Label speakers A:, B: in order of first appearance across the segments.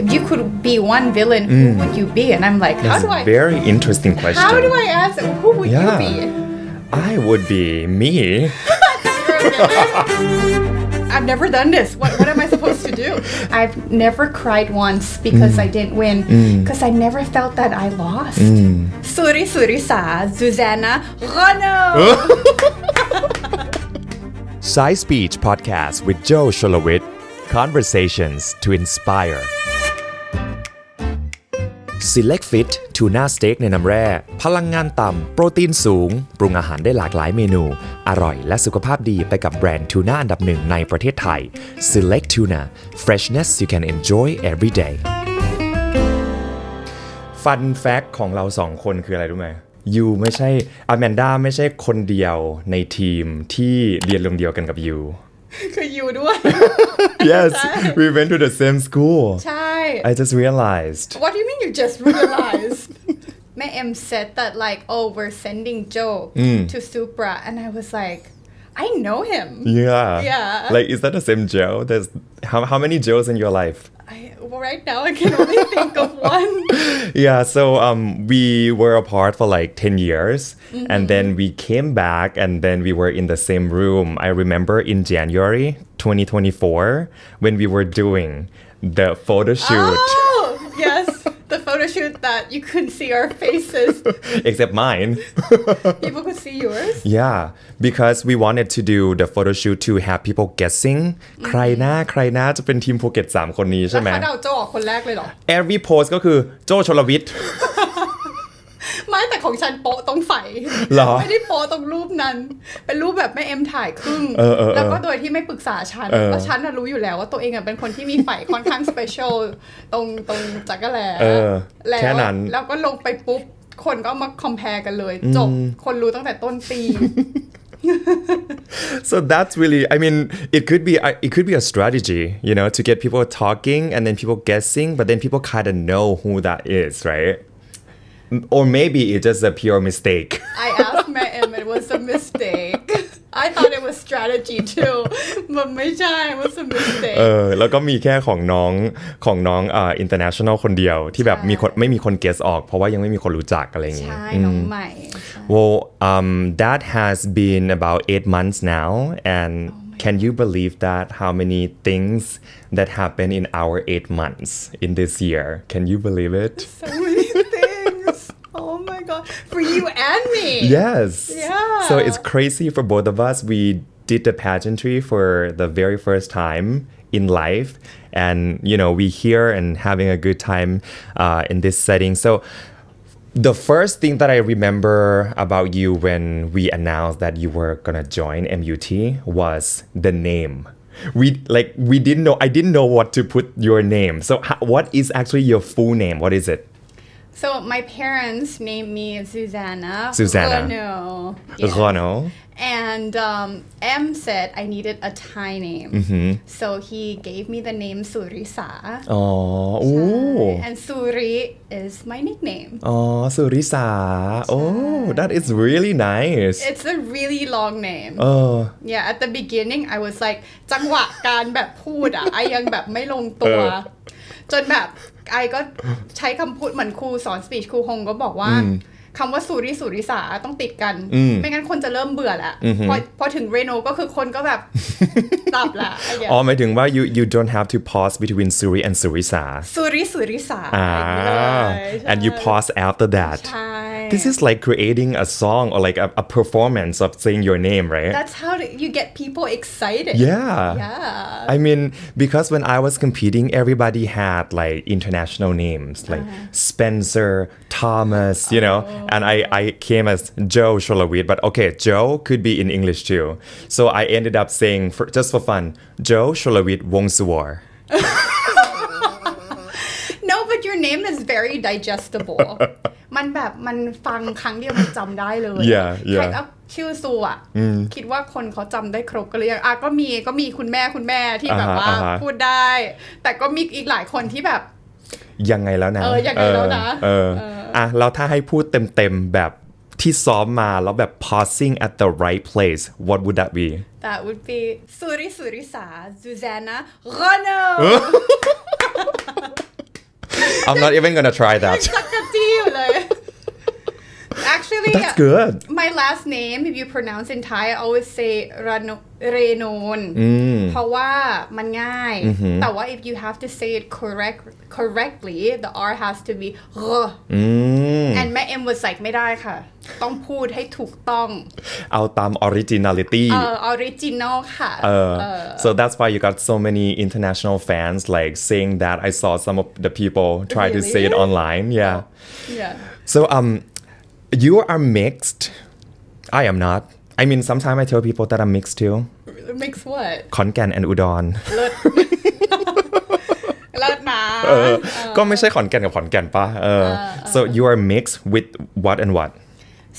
A: if you could be one villain who would you be and I'm like how
B: That's
A: do I
B: a very interesting question.
A: how do I answer who would you be
B: I would be me.
A: I've never done this. What am I supposed to do? I've never cried once because I didn't win. Because I never felt that I lost. Sueri Surisa, Susanna, Renaud.
B: SAISPEECH Podcast with Joe Sholowitz. Conversations to inspire. Select Fit ทูน่าสเต็กในน้ำแร่พลังงานต่ำโปรตีนสูงปรุงอาหารได้หลากหลายเมนูอร่อยและสุขภาพดีไปกับแบรนด์ทูน่าอันดับหนึ่งในประเทศไทย Select Tuna Freshness you can enjoy every day Fun fact ของเราสองคนคืออะไรรู้ไหมยูไม่ใช่อแมนด้าไม่ใช่คนเดียวในทีมที่เรียนโรงเรียนกันกับยู
A: คือยูด้วย
B: Yes we went to the same school
A: ใช่
B: I just realized
A: What do you mean you just realized แม่ M said that like oh we're sending Joe to Supra and I was like I know him
B: Yeah Like is that the same Joe There's how many Joes in your life
A: Right now I can only think of one
B: Yeah so we were apart for like 10 years and then we came back and then we were in the same room I remember in January 2024 when we were doing the photo shoot
A: Oh yes the photo shoot that you couldn't see our faces
B: except mine
A: people could see yours
B: Yeah because we wanted to do the photo shoot to have people guessing ใครนะจะเป็นทีมภูเก็ต3คนนี้ใช่ไหม
A: แล้วเขาเดาโจออกคนแรกเลยเหรอ
B: Every post ก็คือโจชลวิทย์
A: ไม่แต่ของฉันโป๊ะตรงไฟไม่ได้โป๊ะตรงรูปนั้นเป็นรูปแบบแม่เอ็มถ่ายครึ่งแล้วก็โดยที่ไม่ปรึกษาฉันเพราะฉันรู้อยู่แล้วว่าตัวเองเป็นคนที่มีไฟค่อนข้างสเปเชียลตรงจักรแล
B: แค่นั้น
A: แล้วก็ลงไปปุ๊บคนก็มาคอมเพลกันเลยจบคนรู้ตั้งแต่ต้นปี
B: So that's really I mean it could be a strategy you know to get people talking and then people guessing but then people kind of know who that is right Or maybe it's just a pure mistake.
A: I asked Ma'am, it was a mistake. I thought it was strategy too, but ไม่ใช่ it was a mistake.
B: แล้วก็มีแค่ของน้องinternational คนเดียวที่แบบไม่มีคน guess ออกเพราะว่ายังไม่มีคนรู้จักอะไรอย่างงี้
A: ใช่น้องใหม่
B: Well that has been about 8 months now and can you believe that how many things that happened in our 8 months in this year? Can you believe it?
A: So many things.Oh my god, for you and me.
B: Yes.
A: Yeah.
B: So it's crazy for both of us. We did the pageantry for the very first time in life. And, you know, we here and having a good time in this setting. So the first thing that I remember about you when we announced that you were going to join MUT was the name. I didn't know what to put your name. So what is actually your full name? What is it?So
A: my parents named me Susanna Renaud and M said I needed a Thai name so he gave me the name Surisa and Suri is my nickname
B: Surisa that is really nice
A: it's a really long name yeah at the beginning I was like จังหวะการแบบพูดไอยังแบบไม่ลงตัวจนแบบไอก็ใช้คำพูดเหมือนครูสอนสปีชครูฮงก็บอกว่าคำว่าสุริสาต้องติดกันไม่งั้นคนจะเริ่มเบื่อแล้วพอถึงเรโนก็คือคนก็แบบตับละ
B: อ๋อหมายถึงว่า you don't have to pause between Suri and Surisa
A: สุริสา
B: and you pause after that This is like creating a song or like a performance of saying your name, right?
A: That's how you get people excited.
B: Yeah. I mean, because when I was competing, everybody had like international names like Spencer, Thomas, you know, and I came as Joe Sholowitz, but okay, Joe could be in English too. So I ended up saying, just for fun, Joe Sholowitz Wong
A: Suor.No, but your name is very digestible. มันแบบมันฟังครั้งเดียวมันจำได้เลย ใครเอาชื่อซูอ่ะคิดว่าคนเขาจำได้ครบกันหรือยังก็มีคุณแม่ที่แบบว่าพูดได้แต่ก็มีอีกหลายคนที่แบบ
B: ยังไงแล้วนะ
A: ยังไงแล้วนะ
B: แล้วถ้าให้พูดเต็มๆแบบที่ซ้อมมาแล้วแบบ pausing at the right place what would that be
A: That would be Sueri Surisa Susanna Renaud
B: I'm not even gonna try that
A: จักรจี้อยู่เลย Actually
B: That's good
A: my last name if you pronounce in Thai I always say Renon เพราะว่ามันง่ายแต่ว่า if you have to say it correctly the R has to be and แม่ M was like ไม่ได้ค่ะต้องพูดให้ถูกต้อง
B: เอาตาม originality
A: original ค่ะ
B: so that's why you got so many international fans like saying that I saw some of the people try to say it online yeah so you are mixed I am not I mean sometimes I tell people that I'm mixed too
A: mixed what
B: ขอนแก่น and อุดร
A: เลิศนะ
B: ก็ไม่ใช่ขอนแก่นกับขอนแก่นป่ะso you are mixed with what and what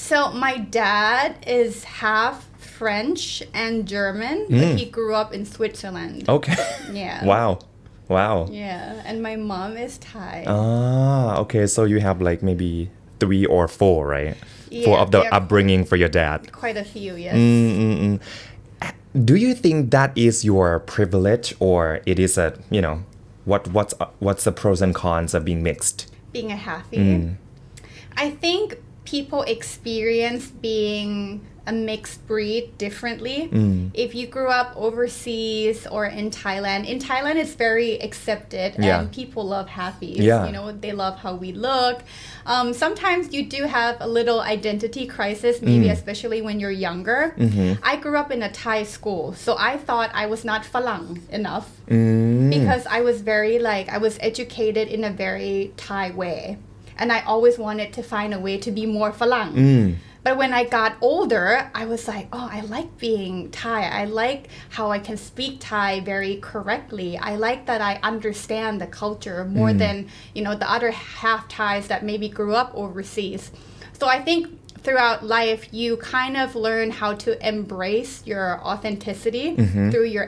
A: so my dad is half French and German but he grew up in Switzerland
B: okay
A: yeah
B: wow
A: yeah and my mom is Thai
B: okay so you have like maybe 3 or 4 right 4 of the upbringing for your dad
A: quite a few yes
B: do you think that is your privilege or it is a you know what's the pros and cons of being mixed
A: being a halfie I think people experience being a mixed breed differently if you grew up overseas or in Thailand it's very accepted and people love halfies you know they love how we look sometimes you do have a little identity crisis maybe especially when you're younger I grew up in a Thai school so I thought I was not Falang enough because I was very like I was educated in a very Thai way and I always wanted to find a way to be more Falang but when I got older I was like oh I like being Thai I like how I can speak Thai very correctly I like that I understand the culture more than you know the other half Thais that maybe grew up overseas so I think throughout life you kind of learn how to embrace your authenticity through your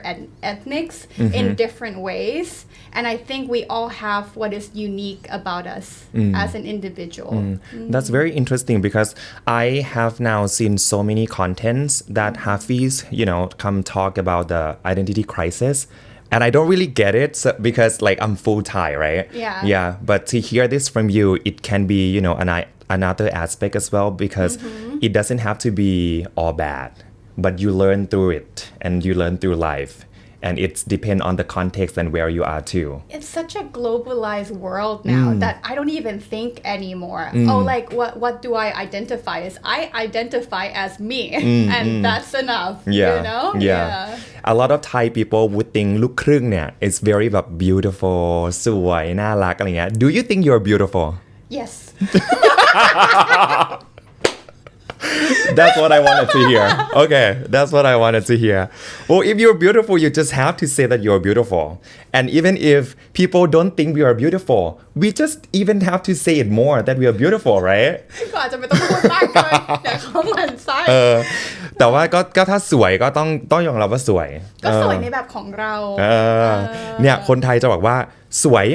A: ethnics in different ways and I think we all have what is unique about us as an individual
B: that's very interesting because I have now seen so many contents that Hafiz you know come talk about the identity crisis and I don't really get it because like I'm full Thai right yeah but to hear this from you it can be you know another aspect as well because it doesn't have to be all bad but you learn through it and you learn through life and it's depend on the context and where you are too
A: it's such a globalized world now that I don't even think anymore oh like what do I identify as I identify as me and that's enough you know
B: a lot of Thai people would think ลูกครึ่งเนี่ย is very แบบ beautiful สวยน่ารักอะไรเงี้ย do you think you're beautiful
A: yes
B: That's what I wanted to hear. Okay, that's what I wanted to hear. Well, if you're beautiful, you just have to say that you're beautiful. And even if people don't think we are beautiful, we just even have to say it more that we are beautiful, right?
A: ก็อาจจะไม่ต้องพูดมากเกินเดี๋ยวเขาหมั่นไส้
B: แต่ว่าก็ถ้าสวยก็ต้องยอมรับว่าสวย
A: ก็สวยในแบบของเรา
B: เนี่ยคนไทยจะบอกว่าสวย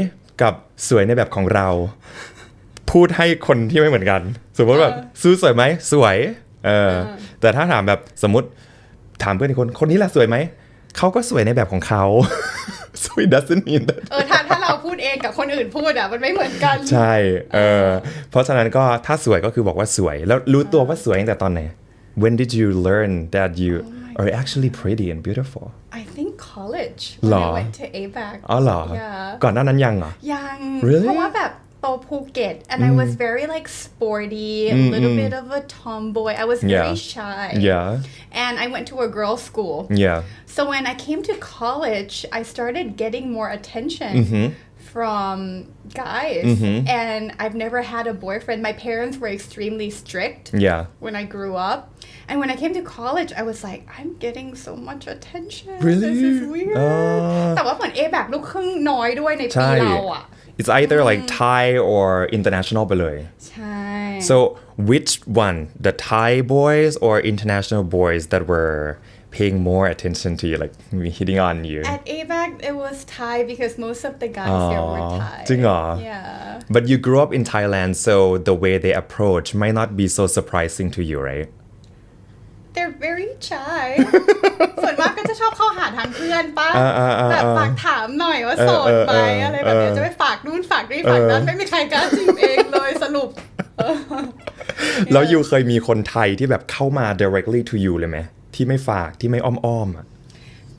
B: กับสวยในแบบของเราพูดให้คนที่ไม่เหมือนกันสมมติแบบซื้อสวยไหมสวยแต่ถ้าถามแบบสมมติถามเพื่อนคนนี้แหละสวยไหมเขาก็สวยในแบบของเขา so it doesn't mean that
A: ถ้าเราพูดเองกับคนอื่นพูดอ่ะมันไม่เหมือนกัน
B: ใช่เพราะฉะนั้นก็ถ้าสวยก็คือบอกว่าสวยแล้วรู้ตัวว่าสวยตั้งแต่ตอนไหน when did you learn that you are actually pretty and beautiful
A: I think college when I went to ABAC
B: อ๋อเหรอก่อนหน้านั้นยังเหรอ
A: ยังเพราะว่าแบบโตภูเก็ต and I was very like sporty a little bit of a tomboy I was very shy and I went to a girls school so when I came to college I started getting more attention from guys and I've never had a boyfriend my parents were extremely strict when I grew up and when I came to college I was like I'm getting so much attention
B: really?
A: This is weird แต่ว่าเหมือนแบบลูกครึ่งน้อยด้วยในปีเราอ่ะ
B: It's either like Thai or international ไปเลย
A: ใช่
B: So which one the Thai boys or international boys that were paying more attention to you like hitting on you
A: At ABAC it was Thai because most of the guys there were Thai
B: จริงเหรอ
A: Yeah
B: But you grew up in Thailand so the way they approach might not be so surprising to you right
A: They're very shy ส่วนมากก็ จะชอบเข้าหาทางเพื่อนป่ะแบบฝากถามหน่อยว่าโสดไหมอะไรแบบนี้จะไปฝากนู่นฝากนี่ฝากนั้นไม่มีใครกล้าจีบเองเลยสรุป
B: แล้วยูเคยมีคนไทยที่แบบเข้ามา directly to you เลยไหมที่ไม่ฝากที่ไม่อ้อมๆอ่ะ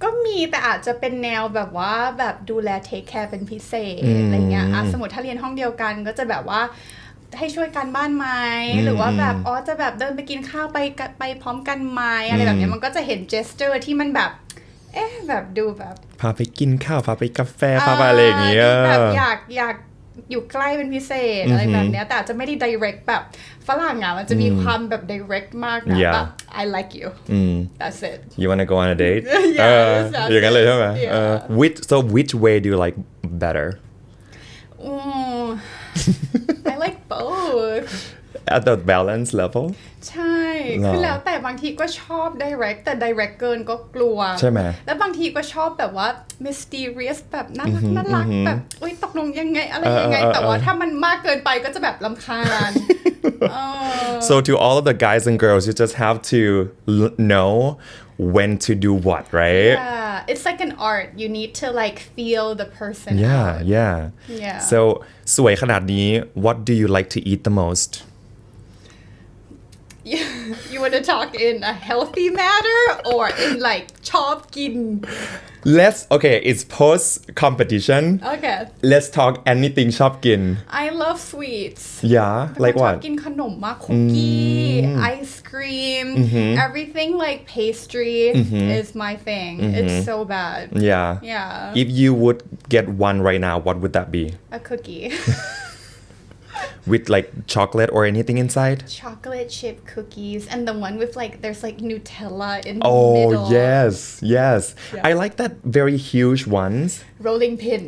A: ก็มีแต่อาจจะเป็นแนวแบบว่าแบบดูแลเทคแคร์เป็นพิเศษอะไรเงี้ยสมมติถ้าเรียนห้องเดียวกันก็จะแบบว่าให้ช่วยกันบ้านไหมหรือว่าแบบจะแบบเดินไปกินข้าวไปพร้อมกันไหมอะไรแบบนี้มันก็จะเห็นเจสเจอร์ที่มันแบบแบบดูแบบ
B: พาไปกินข้าวพาไปกาแฟพาไปอะไรอย่างเงี้ย
A: แบบอยากอยู่ใกล้เป็นพิเศษอะไรแบบเนี้ยแต่อาจจะไม่ได้ direct แบบฝรั่งอ่ะมันจะมีความแบบ direct มากนะแบบ I like you that's it
B: you wanna go on a date
A: อย่าง
B: นั้นเลยใช่ไหมwhich way do you like better
A: I like both
B: at the balance level
A: ใช่คือแล้วแต่บางทีก็ชอบ direct แต่ direct เกินก็กลัว
B: ใช่ไหม
A: แล้วบางทีก็ชอบแบบว่า mysterious แบบน่ารักแบบตกลงยังไงอะไรยังไงแต่ว่าถ้ามันมากเกินไปก็จะแบบรำคาญ
B: So to all of the guys and girls you just have to know when to do what right
A: yeah it's like an art you need to like feel the person
B: yeah so สวยขนาดนี้ what do you like to eat the most
A: you want to talk in a healthy manner or in like ชอบกิน
B: it's post competition
A: okay
B: let's talk anything ชอบกิน
A: I love sweets
B: yeah like what
A: ชอบกินขนมมากคุกกี้ ice cream everything like pastry is my thing it's so bad
B: yeah if you would get one right now what would that be
A: a cookie
B: with like chocolate or anything inside
A: chocolate chip cookies and the one with like there's like Nutella in the middle
B: yes I like that very huge ones
A: rolling pin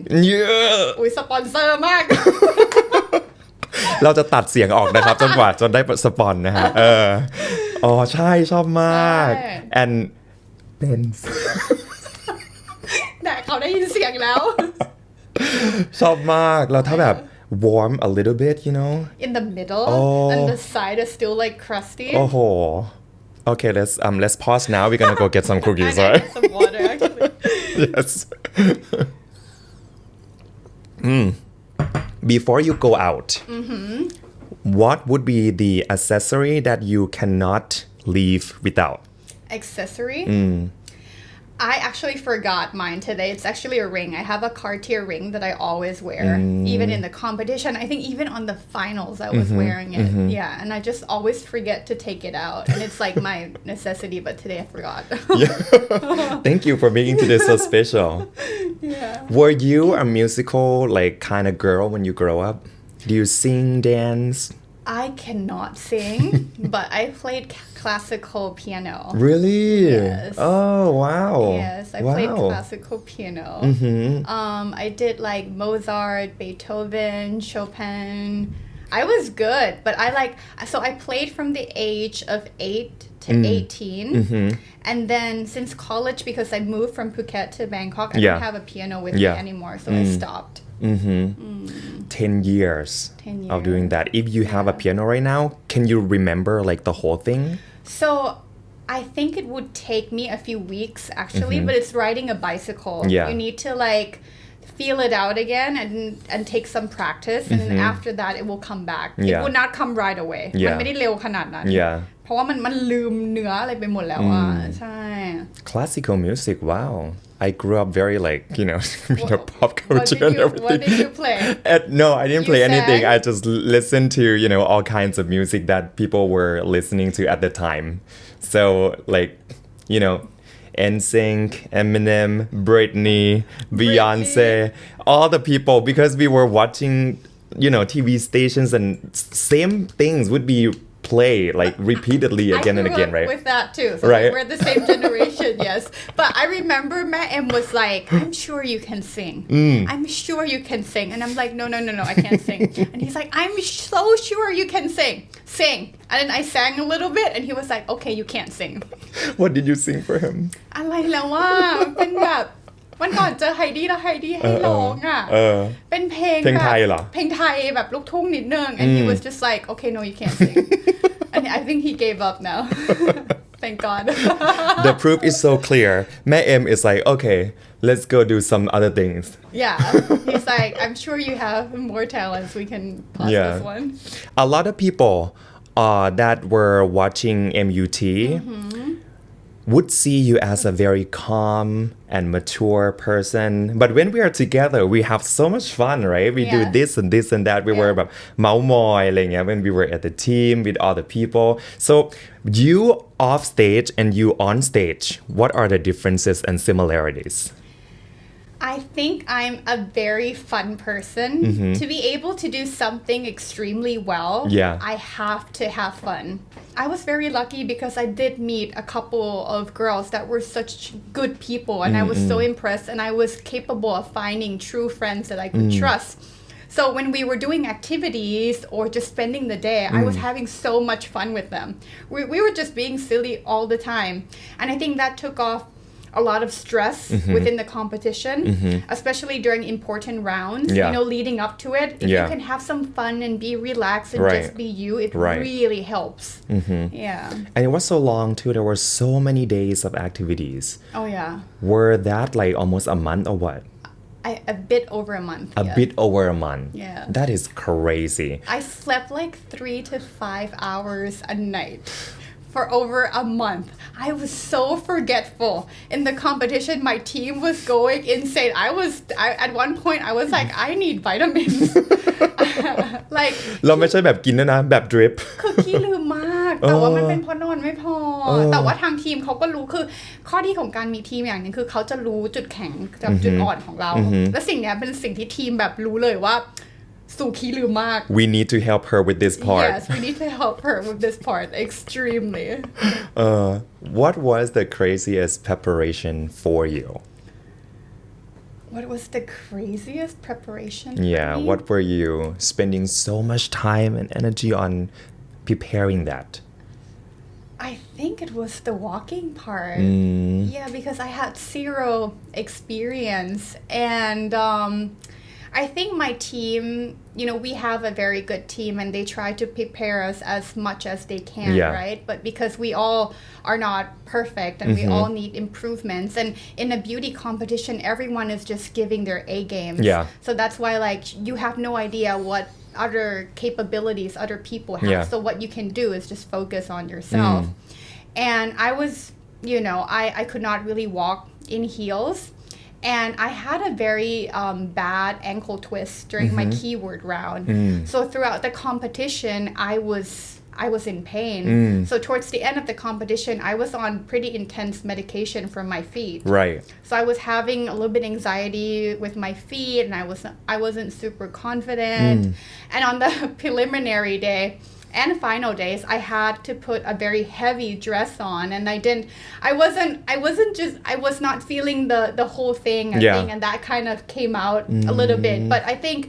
A: อุ้ยสปอนเซอร์มาก
B: เราจะตัดเสียงออกนะครับจนกว่าจะได้สปอนนะฮะใช่ชอบมาก and Benz
A: แต่เขาได้ยินเสียงแล้ว
B: ชอบมากแล้วถ้าแบบwarm a little bit you know
A: in the middle and the side is still like crusty
B: okay let's pause now we're gonna go get some cookies
A: right get some water actually
B: yes before you go out what would be the accessory that you cannot leave without
A: accessory I actually forgot mine today. It's actually a ring. I have a Cartier ring that I always wear. Even in the competition. I think even on the finals I was wearing it. Yeah, and I just always forget to take it out. And it's like my necessity, but today I forgot.
B: Thank you for making today so special.
A: Yeah.
B: Were you a musical like kind of girl when you grow up? Do you sing, dance?
A: I cannot sing, but I played classical piano.
B: Really?
A: Yes.
B: Oh, wow.
A: Yes, I played classical piano. I did like Mozart, Beethoven, Chopin. I was good, but I played from the age of 8 to 18. And then since college, because I moved from Phuket to Bangkok, I didn't have a piano with me anymore, so I stopped.
B: 10 years of doing that. If you have a piano right now, can you remember like the whole thing?
A: So I think it would take me a few weeks actually, but it's riding a bicycle.
B: Yeah.
A: You need to like feel it out again and take some practice, and then after that it will come back. It will not come right away. มันไม่ได้เร็วขนาดนั้น เพราะว่ามันลืมเนื้ออะไรไปหมดแล้วอ่ะใช่
B: Classical music, wow. I grew up very like, pop culture and everything.
A: What did you play?
B: No, I didn't play anything.
A: sang?
B: I just listened to, all kinds of music that people were listening to at the time. So like, NSYNC, Eminem, Britney, Beyonce, all the people, because we were watching, TV stations and same things would be play like repeatedly again and again, right?
A: With that too. So
B: right.
A: We're the same generation, yes. But I remember Matt M was like, I'm sure you can sing. I'm sure you can sing. And I'm like, no, I can't sing. And he's like, I'm so sure you can sing. Sing. And then I sang a little bit and he was like, okay, you can't sing.
B: What did you sing for him?
A: อะไรแล้วว่าเป็นแบบวันก่อนเจอไฮดี้แล้วไฮดี้ให้ร้องอ่ะเป็นเพลงไทยเหรอเพลงไทยแบบลูกทุ่งนิดนึง and he was just like okay no you can't sing and I think he gave up now Thank God.
B: The proof is so clear แม่ M is like okay let's go do some other things
A: Yeah, he's like, I'm sure you have more talents. We can pause this one.
B: A lot of people that were watching MUT would see you as a very calm and mature person. But when we are together, we have so much fun, right? We do this and this and that. We were แบบเมาท์มอยอะไรเงี้ย when we were at the team with all the people. So you off stage and you on stage, what are the differences and similarities?
A: I think I'm a very fun person. To be able to do something extremely well, I have to have fun. I was very lucky because I did meet a couple of girls that were such good people and I was so impressed and I was capable of finding true friends that I could trust. So when we were doing activities or just spending the day, I was having so much fun with them. We were just being silly all the time. And I think that took off a lot of stress within the competition, especially during important rounds, leading up to it. If you can have some fun and be relaxed and just be you, it really helps. Yeah.
B: And it was so long too. There were so many days of activities.
A: Oh, yeah.
B: Were that like almost a month or what?
A: A bit over a month.
B: A bit over a month.
A: Yeah.
B: That is crazy.
A: I slept like 3 to 5 hours a night. For over a month. I was so forgetful. In the competition, my team was going insane. At one point, I was like, I need vitamins. Like
B: เราไม่ใช่แบบกินนะแบบ drip
A: คือขี้ลืมมากแต่ว่ามันเป็นเพราะนอนไม่พอแต่ว่าทางทีมเขาก็รู้คือข้อดีของการมีทีมอย่างนึงคือเขาจะรู้จุดแข็งกับจุดอ่อนของเราและสิ่งนี้เป็นสิ่งที่ทีมแบบรู้เลยว่าสู่ขี้ลืมมาก
B: We need to help her with this part.
A: Yes, we need to help her with this part extremely.
B: What was the craziest preparation for you?
A: What was the craziest preparation?
B: Yeah, what were you spending so much time and energy on preparing that?
A: I think it was the walking part. Yeah, because I had zero experience and I think my team, we have a very good team and they try to prepare us as much as they can, right? But because we all are not perfect and we all need improvements. And in a beauty competition, everyone is just giving their A games.
B: Yeah.
A: So that's why you have no idea what other capabilities other people have. So what you can do is just focus on yourself. And I was, I could not really walk in heels. And I had a very bad ankle twist during my keyword round. So throughout the competition, I was in pain. So towards the end of the competition, I was on pretty intense medication for my feet.
B: Right.
A: So I was having a little bit anxiety with my feet, and I wasn't super confident. And on the preliminary day and final days, I had to put a very heavy dress on, and I was not feeling the whole thing, I think, and that kind of came out a little bit. But I think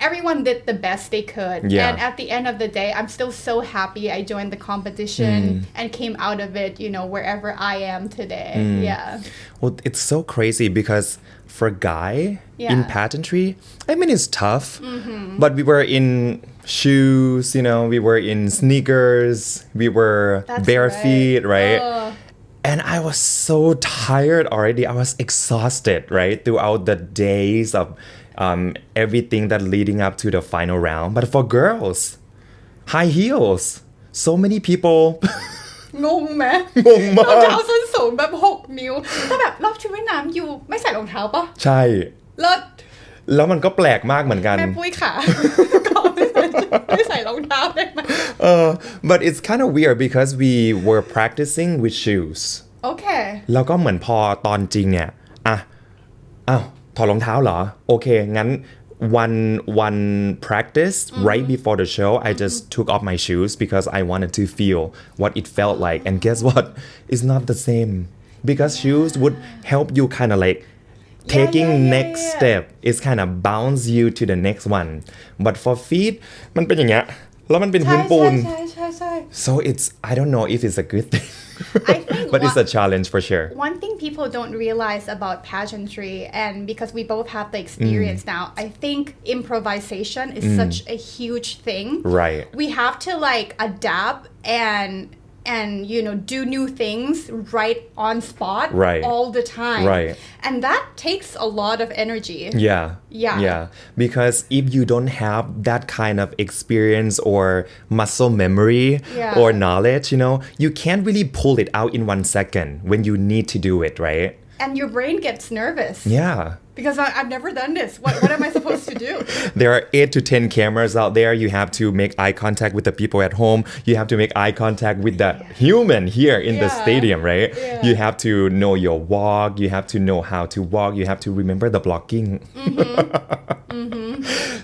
A: everyone did the best they could. And at the end of the day, I'm still so happy I joined the competition and came out of it, wherever I am today. Yeah.
B: Well, it's so crazy because for a guy in pageantry, I mean, it's tough, but we were in shoes, we were in sneakers, we were bare feet, right? And I was so tired already. I was exhausted, right? Throughout the days of everything that leading up to the final round. But for girls, high heels, so many people
A: งงไหม
B: งงมาก
A: รองเท้าส้นสูงแบบ6 นิ้วแต่แบบรอบชุดว่ายน้ำอยู่ไม่ใส่รองเท้าปะ
B: ใช่
A: เลิศ
B: แล้วมันก็แปลกมากเหมือนกัน
A: แม่ปุ้ยขา ก็ไม่ใส่รองเท้าได้ไหม
B: But it's kind of weird because we were practicing with shoes
A: โอเค
B: แล้วก็เหมือนพอตอนจริงเนี่ยถอดรองเท้าเหรอโอเคงั้นone practice right before the show I just took off my shoes because I wanted to feel what it felt like and guess what it's not the same because shoes would help you kind of like taking next step is kind of bounce you to the next one but for feet มันเป็นอย่างเงี้ยแล้วมันเป็นพื้นปูน
A: ใช่
B: so it's I don't know if it's a good thing
A: I think
B: but it's a challenge for sure
A: one thing people don't realize about pageantry and because we both have the experience now I think improvisation is such a huge thing
B: right
A: we have to adapt and and do new things right on spot all the time. And that takes a lot of energy.
B: Yeah. Because if you don't have that kind of experience or muscle memory or knowledge, you can't really pull it out in 1 second when you need to do it, right?
A: And your brain gets nervous.
B: Yeah.
A: Because I've never done this. What am I supposed to do?
B: There are 8 to 10 cameras out there. You have to make eye contact with the people at home. You have to make eye contact with the human here in the stadium, right? You have to know your walk. You have to know how to walk. You have to remember the blocking.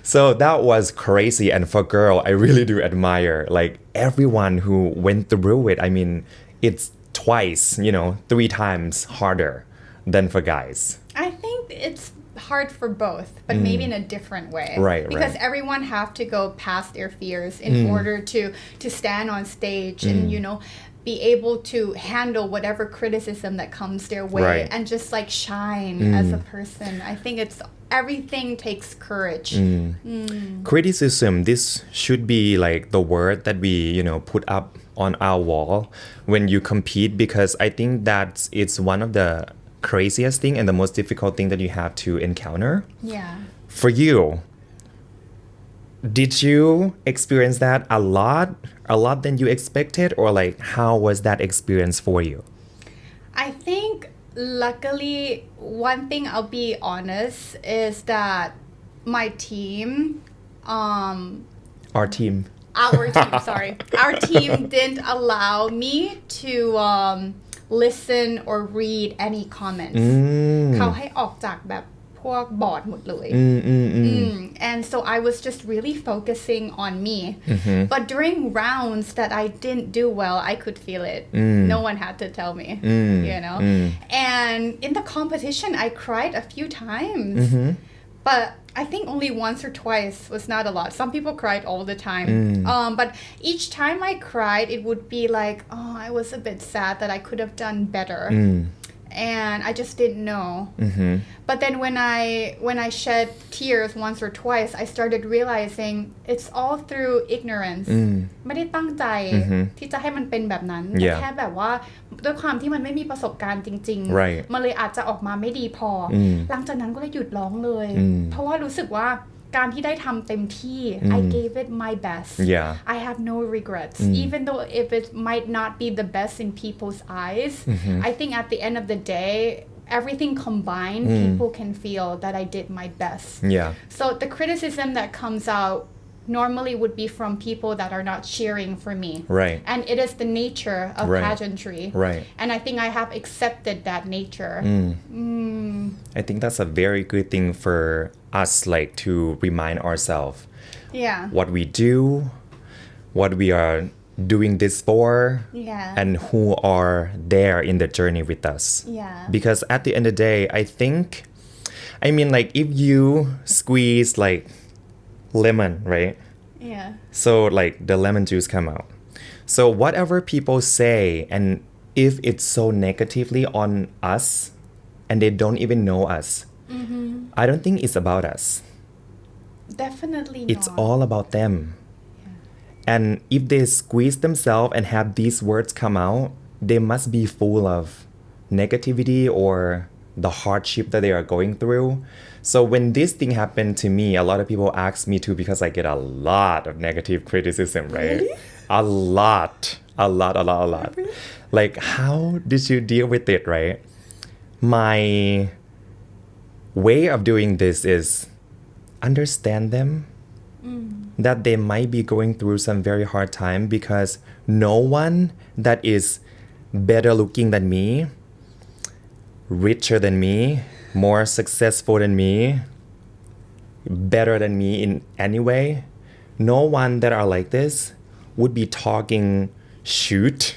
B: So that was crazy. And for girl, I really do admire like everyone who went through it. I mean, it's twice, 3 times harder than for guys.
A: I think it's hard for both, but maybe in a different way. Because everyone have to go past their fears in order to stand on stage and be able to handle whatever criticism that comes their way and just like shine as a person. I think it's everything takes courage.
B: Criticism, this should be like the word that we put up on our wall when you compete, because I think that it's one of the craziest thing and the most difficult thing that you have to encounter. For you, did you experience that a lot than you expected, or like how was that experience for you?
A: I think luckily one thing I'll be honest is that my team
B: our team
A: didn't allow me to listen or read any comments เขาให้ออกจากแบบพวกบอร์ดหมดเลย and so I was just really focusing on me but during rounds that I didn't do well I could feel it no one had to tell me and in the competition I cried a few times but I think only once or twice was not a lot. Some people cried all the time. But each time I cried, it would be like, oh, I was a bit sad that I could have done better. And I just didn't know. But then when I shed tears once or twice, I started realizing it's all through ignorance. ไม่ได้ตั้งใจที่จะให้มันเป็นแบบนั้นแต่แค่แบบว่าด้วยความที่มันไม่มีประสบการณ์จริงๆมันเลยอาจจะออกมาไม่ดีพอหลังจากนั้นก็เลยหยุดร้องเลยเพราะว่ารู้สึกว่าการที่ได้ทำเต็มที่ I gave it my best I have no regrets even though if it might not be the best in people's eyes I think at the end of the day everything combined people can feel that I did my best so the criticism that comes out normally would be from people that are not cheering for me and it is the nature of pageantry and I think I have accepted that nature
B: I think that's a very good thing for us, like to remind ourselves what we do, what we are doing this for, and who are there in the journey with us. Because at the end of the day, I mean like if you squeeze like lemon, right? So like the lemon juice come out. So whatever people say, and if it's so negatively on us and they don't even know us, I don't think it's about us.
A: Definitely
B: It's all about them. And if they squeeze themselves and have these words come out, they must be full of negativity or the hardship that they are going through. So when this thing happened to me, a lot of people ask me too, because I get a lot of negative criticism, right?
A: Really?
B: A lot. Like, how did you deal with it, right? My way of doing this is understand them, that they might be going through some very hard time, because no one that is better looking than me, richer than me, more successful than me, better than me in any way, no one that are like this would be talking shoot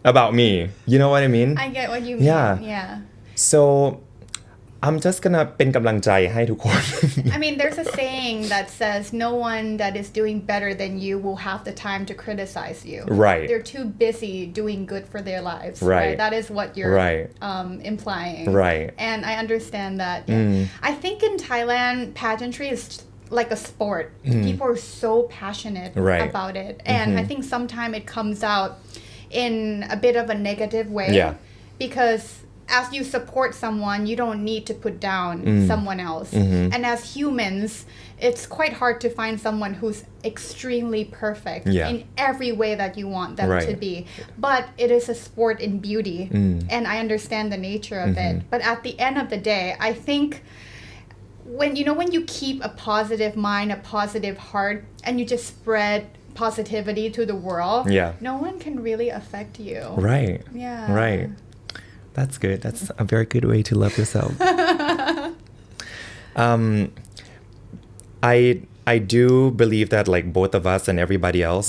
B: about me. You know what I mean?
A: I get what you mean. Yeah.
B: So I'm just gonna เป็นกำลังใจให้ทุกคน
A: I mean, there's a saying that says no one that is doing better than you will have the time to criticize you.
B: Right.
A: They're too busy doing good for their lives.
B: Right.
A: That is what you're implying.
B: Right.
A: And I understand that. I think in Thailand, pageantry is like a sport. People are so passionate about it. And I think sometimes it comes out in a bit of a negative way
B: Yeah.
A: because as you support someone you don't need to put down someone else and as humans it's quite hard to find someone who's extremely perfect in every way that you want them to be but it is a sport in beauty and I understand the nature of it but at the end of the day I think when you keep a positive mind a positive heart and you just spread positivity to the world no one can really affect you
B: right That's good. That's a very good way to love yourself. I do believe that like both of us and everybody else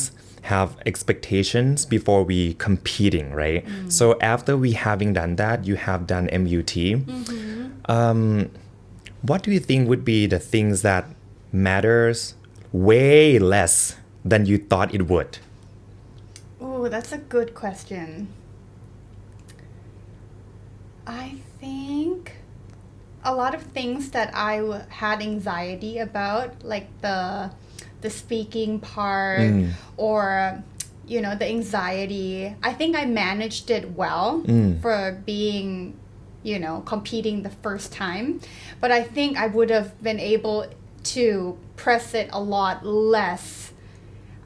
B: have expectations before we competing, right? So after we having done that, you have done MUT. What do you think would be the things that matters way less than you thought it would?
A: Oh, that's a good question. I think a lot of things that I had anxiety about, like the speaking part or the anxiety. I think I managed it well for being, competing the first time. But I think I would have been able to press it a lot less.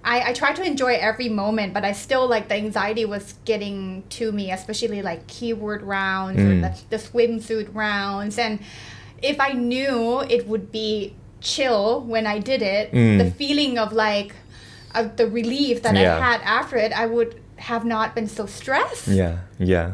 A: I tried to enjoy every moment, but I still like the anxiety was getting to me, especially like keyword rounds or the swimsuit rounds. And if I knew it would be chill when I did it, the feeling of like the relief that I had after it, I would have not been so stressed.
B: Yeah.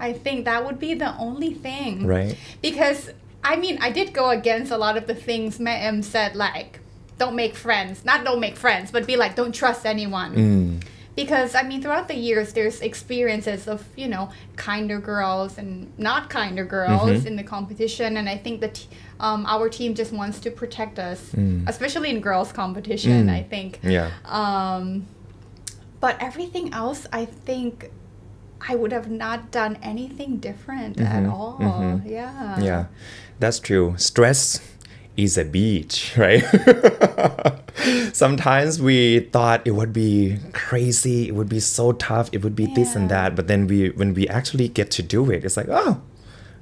A: I think that would be the only thing.
B: Right.
A: Because I mean, I did go against a lot of the things Ma'am said, like, don't make friends, not don't make friends, but be like, don't trust anyone. Because, I mean, throughout the years, there's experiences of, kinder girls and not kinder girls in the competition. And I think that our team just wants to protect us, especially in girls competition, I think.
B: Yeah.
A: But everything else, I think I would have not done anything different at all.
B: Yeah, that's true. Stress is a beach, right? Sometimes we thought it would be crazy, it would be so tough, it would be this and that, but then when we actually get to do it, it's like, oh,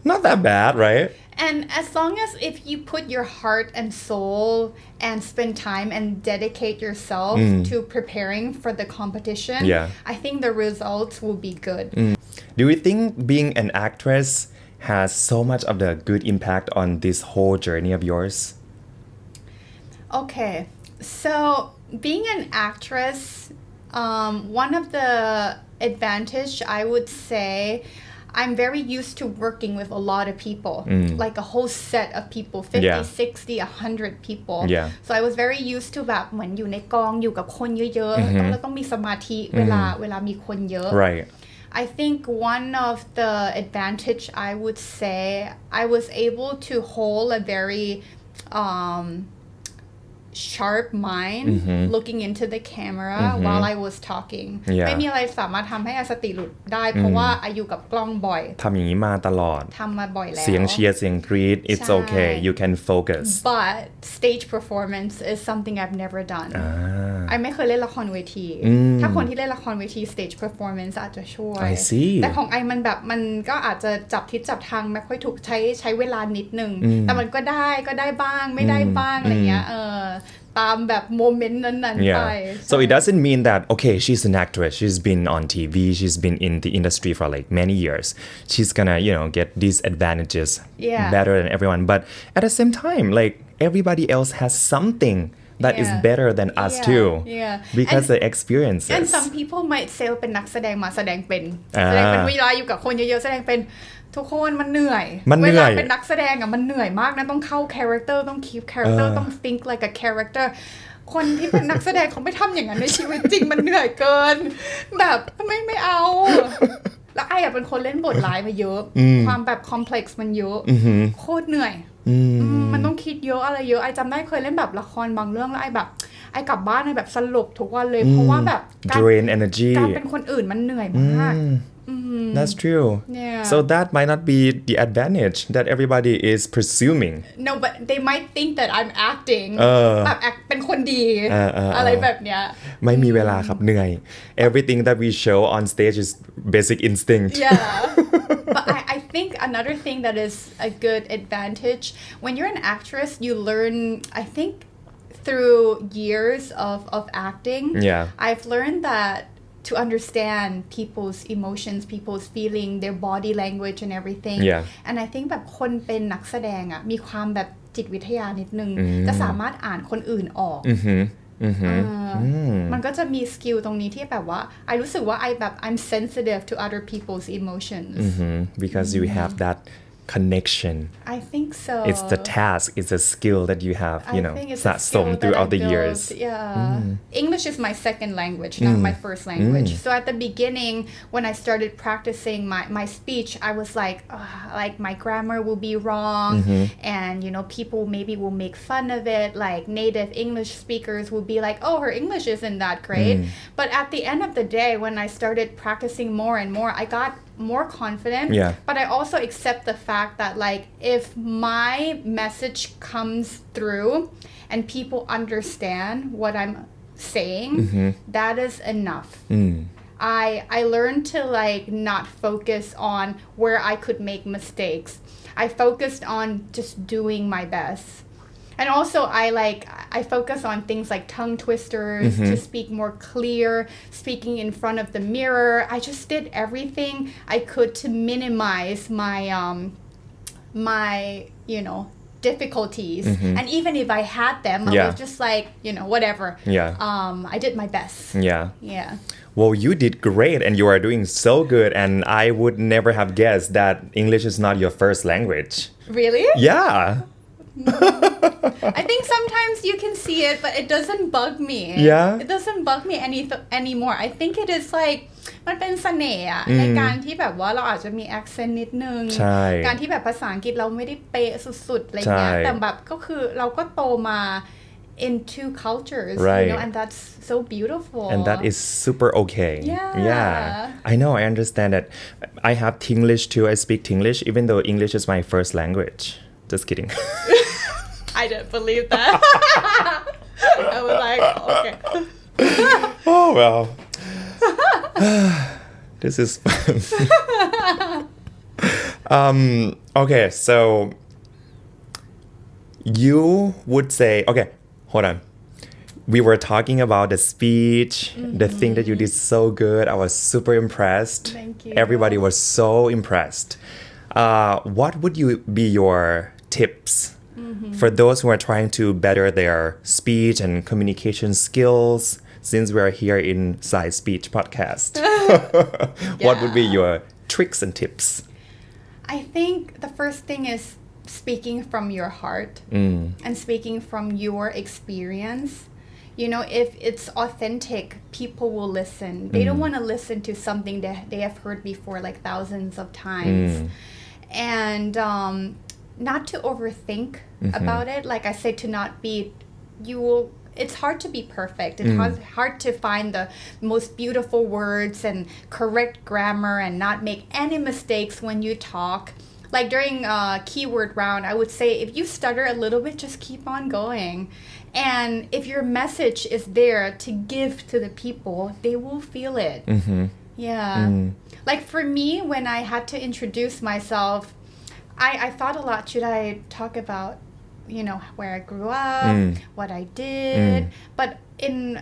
B: not that bad, right?
A: And as long as if you put your heart and soul and spend time and dedicate yourself to preparing for the competition, I think the results will be good.
B: Do you think being an actress has so much of the good impact on this whole journey of yours?
A: Okay, so being an actress, one of the advantage I would say, I'm very used to working with a lot of people, like a whole set of people, 50, 60, 100 people. So I was very used to แบบเหมือนอยู่ในกองอยู่กับคนเยอะๆแล้วต้องมีสมาธิเวลามีคนเยอะ
B: Right.
A: I think one of the advantage I would say I was able to hold a very sharp mind looking into the camera while I was talking ไม่มีอะไรสามารถทำให้สติหลุดได้เพราะว่าอายุกับกล้องบ่อย
B: ทำอย่างนี้มาตลอด
A: ทำมาบ่อยแล้ว
B: เสียงเชียร์เสียงกรี๊ด it's okay you can focus
A: but stage performance is something I've never done ไอไม่เคยเล่นละครเวทีถ้าคนที่เล่นละครเวที stage performance อาจจะช่วย
B: I see
A: แต่ของไอมันแบบมันก็อาจจะจับทิศจับทางไม่ค่อยถูกใช้เวลานิดนึงแต่มันก็ได้บ้างไม่ได้บ้างอะไรเงี้ยตามแบบโมเมนต์นั้นๆไป
B: So it doesn't mean that okay she's an actress she's been on TV she's been in the industry for like many years she's gonna get these advantages better than everyone but at the same time like everybody else has something that is better than us too because the experiences
A: and some people might say เป็นนักแสดงมาแสดงเป็นเวลาอยู่กับคนเยอะๆแสดงเป็นทุกคนมันเหนื่อยเวลาเป็นนักแสดงมันเหนื่อยมากนะต้องเข้า character ต้อง keep character ต้อง think like a character คนที่เป็นนักแสดงเขาไม่ทำอย่างนั้นในชีวิตจริงมันเหนื่อยเกินแบบไม่เอาแล้วไอ้เป็นคนเล่นบทร้ายมาเยอะความแบบ complex มันเยอะโคตรเหนื่อยมันต้องคิดเยอะอะไรเยอะไอ้จำได้เคยเล่นแบบละครบางเรื่องแล้วไอ้แบบ ไอกลับบ้านแบบสลบทุกวันเลยเพราะว่าแบบการ
B: drain energy
A: การเป็นคนอื่นมันเหนื่อยมาก
B: That's true.
A: Yeah.
B: So that might not be the advantage that everybody is presuming.
A: No, but they might think that I'm acting แบบ act เป็นคนดีอะไรแบบเนี้ย
B: ไม่มีเวลาครับเหนื่อย Everything that we show on stage is basic instinct.
A: Yeah. But I think another thing that is a good advantage when you're an actress, you learn, I think, through years of acting.
B: Yeah.
A: I've learned that to understand people's emotions, people's feeling, their body language and everything.
B: Yeah.
A: And I think แบบคนเป็นนักแสดงอ่ะมีความแบบจิตวิทยานิดนึงจะสามารถอ่านคนอื่นออกมันก็จะมีสกิลตรงนี้ที่แบบว่าIรู้สึกว่าI'm sensitive to other people's emotions
B: because you have that connection.
A: I think so.
B: It's the task, it's a skill that you have, you know, สะสม throughout the years.
A: Yeah. English is my second language, not my first language. So at the beginning, when I started practicing my speech, I was like my grammar will be wrong, and you know, people maybe will make fun of it. Like native English speakers will be like, "Oh, her English isn't that great." But at the end of the day, when I started practicing more and more, I got more confident.
B: Yeah.
A: But I also accept the fact that like if my message comes through and people understand what I'm saying, that is enough. I learned to like not focus on where I could make mistakes. I focused on just doing my best. And also I focus on things like tongue twisters to speak more clear, speaking in front of the mirror. I just did everything I could to minimize my you know, difficulties. And even if I had them, I was just like, you know, whatever. I did my best. Yeah.
B: Well, you did great and you are doing so good, and I would never have guessed that English is not your first language.
A: Really?
B: Yeah.
A: I think sometimes you can see it, but it doesn't bug me.
B: Yeah.
A: It doesn't bug me anymore. I think it is like มันเป็นเสน่ห์อะในการที่แบบว่าเราอาจจะมี accent นิดนึงการที่แบบภาษาอังกฤษเราไม่ได้เป๊ะสุดๆอะไรเงี้ยแต่แบบก็คือเราก็โตมา in two cultures,
B: right.
A: you know, and that's so beautiful.
B: And that is super okay. Yeah. I know, I understand that. I have Tinglish too. I speak Tinglish, even though English is my first language. Just kidding.
A: I didn't believe that. I was like, okay.
B: Oh, well. This is fun. Okay, so you would say, okay, hold on. We were talking about the speech, the thing that you did so good. I was super impressed.
A: Thank you.
B: Everybody was so impressed. What would be your tips for those who are trying to better their speech and communication skills, since we are here in SAISPEECH Podcast? What would be your tricks and tips?
A: I think the first thing is speaking from your heart and speaking from your experience. You know, if it's authentic, people will listen. They don't want to listen to something that they have heard before like thousands of times. And not to overthink about it. Like I said, to not be, it's hard to be perfect. It's hard to find the most beautiful words and correct grammar and not make any mistakes when you talk. Like during keyword round, I would say if you stutter a little bit, just keep on going. And if your message is there to give to the people, they will feel it. Yeah. Like for me, when I had to introduce myself, I thought a lot, should I talk about, you know, where I grew up, what I did, but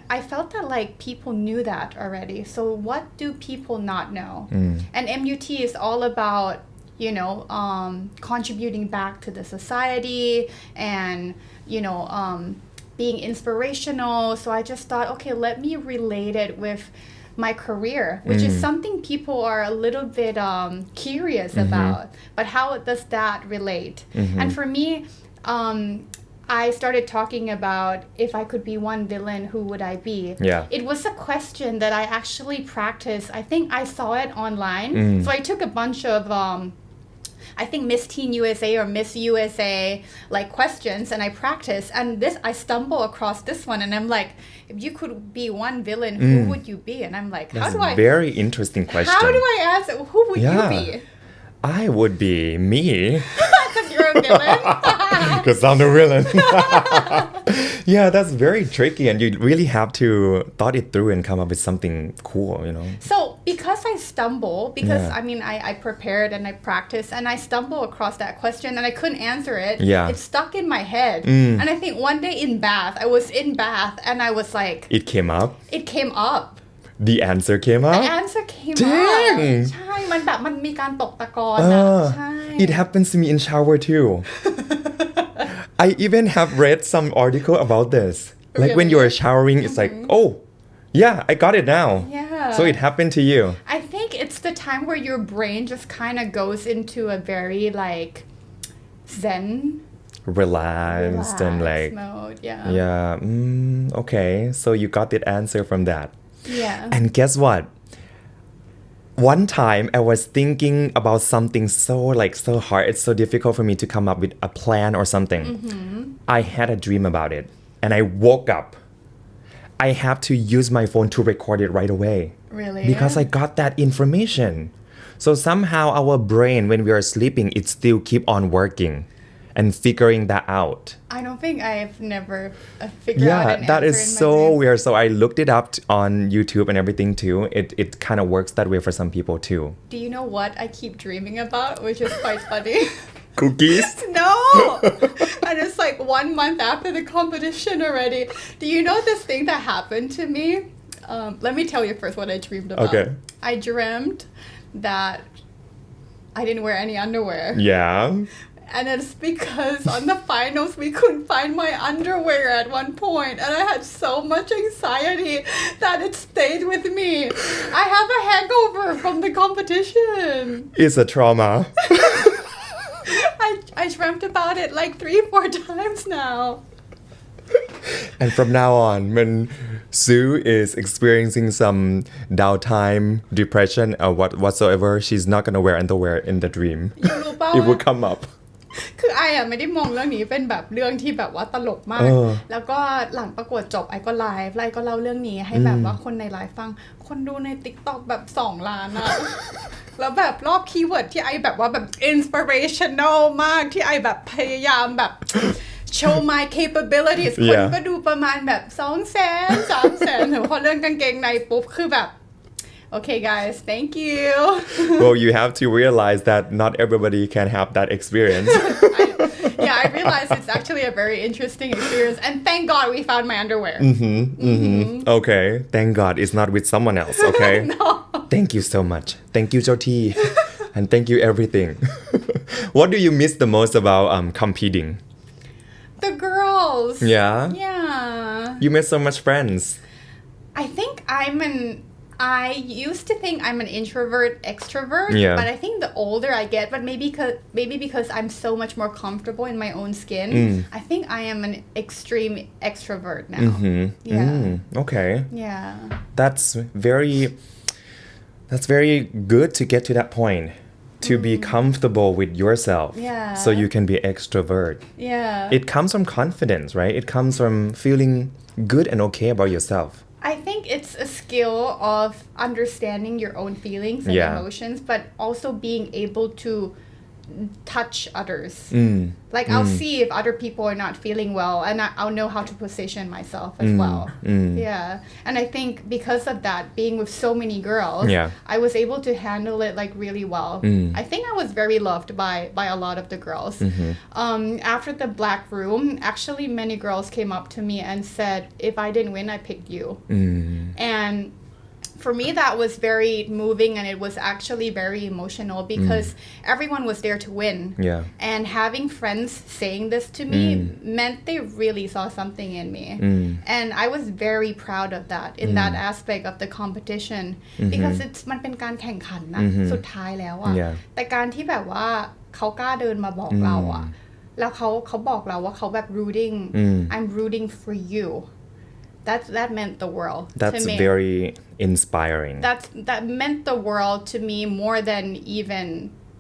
A: I felt that like people knew that already. So what do people not know? And MUT is all about, you know, contributing back to the society and, you know, being inspirational. So I just thought, okay, let me relate it with my career, which is something people are a little bit curious about. But how does that relate? And for me, I started talking about if I could be one villain, who would I be?
B: Yeah.
A: It was a question that I actually practiced. I think I saw it online. So I took a bunch of I think Miss Teen USA or Miss USA like questions and I practice and this I stumble across this one and I'm like if you could be one villain who would you be and I'm like
B: That's a very interesting question.
A: How do I answer who would you be?
B: I would be me.
A: Because you're a villain.
B: Because I'm the villain. Yeah, that's very tricky and you really have to thought it through and come up with something cool, you know.
A: So because I stumble, because I mean I prepared and I practiced and I stumbled across that question and I couldn't answer it.
B: Yeah.
A: It stuck in my head. And I think one day in Bath, I was in Bath and I was like...
B: It came up?
A: It came up.
B: The answer came up?
A: The answer came
B: Dang.
A: up. ใช่ มันแบบมันมีการตกตะกอนอะใช่
B: It happens to me in shower too. I even have read some article about this. Like when you're showering, it's like, oh, yeah, I got it now.
A: Yeah.
B: So it happened to you.
A: I think it's the time where your brain just kind of goes into a very like zen
B: Relaxed and like
A: mode. Yeah.
B: Okay. So you got the answer from that.
A: Yeah.
B: And guess what? One time I was thinking about something so hard. It's so difficult for me to come up with a plan or something. I had a dream about it and I woke up. I have to use my phone to record it right away.
A: Really?
B: Because I got that information. So somehow our brain when we are sleeping, it still keep on working and figuring that out.
A: I don't think I've never figured out an
B: that
A: answer
B: is
A: in my
B: so
A: dreams.
B: weird. So I looked it up on YouTube and everything too. It kind of works that way for some people too.
A: Do you know what I keep dreaming about, which is quite funny?
B: Cookies?
A: No! And it's like 1 month after the competition already. Do you know this thing that happened to me? Let me tell you first what I dreamed about.
B: Okay.
A: I dreamt that I didn't wear any underwear.
B: Yeah.
A: And it's because on the finals we couldn't find my underwear at one point and I had so much anxiety that it stayed with me. I have a hangover from the competition.
B: It's a trauma.
A: I dreamt about it like 3-4 times now.
B: And from now on, when Sue is experiencing some downtime, depression, or whatsoever, she's not gonna wear underwear in the dream.
A: รู้ป่าว
B: It will come up.
A: คือไอ้อะไม่ได้มองเรื่องนี้เป็นแบบเรื่องที่แบบว่าตลกมาก แล้วก็หลังประกวดจบไอ้ก็ไลฟ์ไอ้ก็เล่าเรื่องนี้ให้แบบว่าคนในไลฟ์ฟัง คนดูใน TikTok แบบ2 ล้านอะ แล้วแบบรอบคีย์เวิร์ดที่ไอ้แบบว่าแบบ inspirational มากที่ไอ้แบบพยายามแบบ show my capabilities คนก็ดูประมาณแบบ 200,000 300,000 ถึงพอเรื่องกางเกงในปุ๊บคือแบบ Okay guys, thank you.
B: Well, you have to realize that not everybody can have that experience.
A: I realized it's actually a very interesting experience and thank God we found my underwear.
B: Okay, thank God it's not with someone else, okay?
A: No.
B: Thank you so much. Thank you, Jyoti. And thank you everything. What do you miss the most about competing?
A: The girls.
B: Yeah?
A: Yeah.
B: You made so much friends.
A: I think I used to think I'm an introvert, extrovert, but I think the older I get, but maybe because I'm so much more comfortable in my own skin, I think I am an extreme extrovert now.
B: Okay.
A: Yeah.
B: That's very good to get to that point. To be comfortable with yourself.
A: Yeah.
B: So you can be extrovert.
A: Yeah.
B: It comes from confidence, right? It comes from feeling good and okay about yourself.
A: I think it's a skill of understanding your own feelings and emotions, but also being able to touch others. Like I'll see if other people are not feeling well and I'll know how to position myself as well. Yeah. And I think because of that, being with so many girls, I was able to handle it like really well. I think I was very loved by a lot of the girls. After the black room, actually many girls came up to me and said, if I didn't win, I picked you. And for me that was very moving and it was actually very emotional because everyone was there to win. And having friends saying this to me meant they really saw something in me. And I was very proud of that in that aspect of the competition becauseมันเป็นการแข่งขันนะสุดท้ายแล้วอะแต่การที่แบบว่าเขากล้าเดินมาบอกเราอะแล้วเขาบอกเราว่าเขาแบบ I'm rooting for you.That meant the world
B: That's
A: to me.
B: very inspiring.
A: That meant the world to me more than even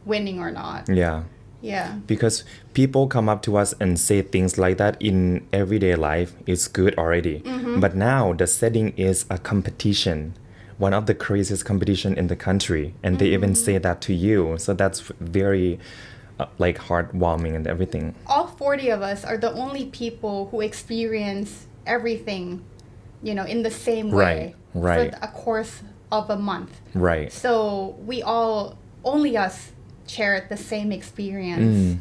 A: winning or not.
B: Yeah.
A: Yeah.
B: Because people come up to us and say things like that in everyday life is good already. But now the setting is a competition, one of the craziest competition in the country, and they even say that to you. So that's very like heartwarming and everything.
A: All 40 of us are the only people who experience everything, in the same way
B: Right.
A: for a course of a month.
B: Right.
A: So we all, only us, share the same experience.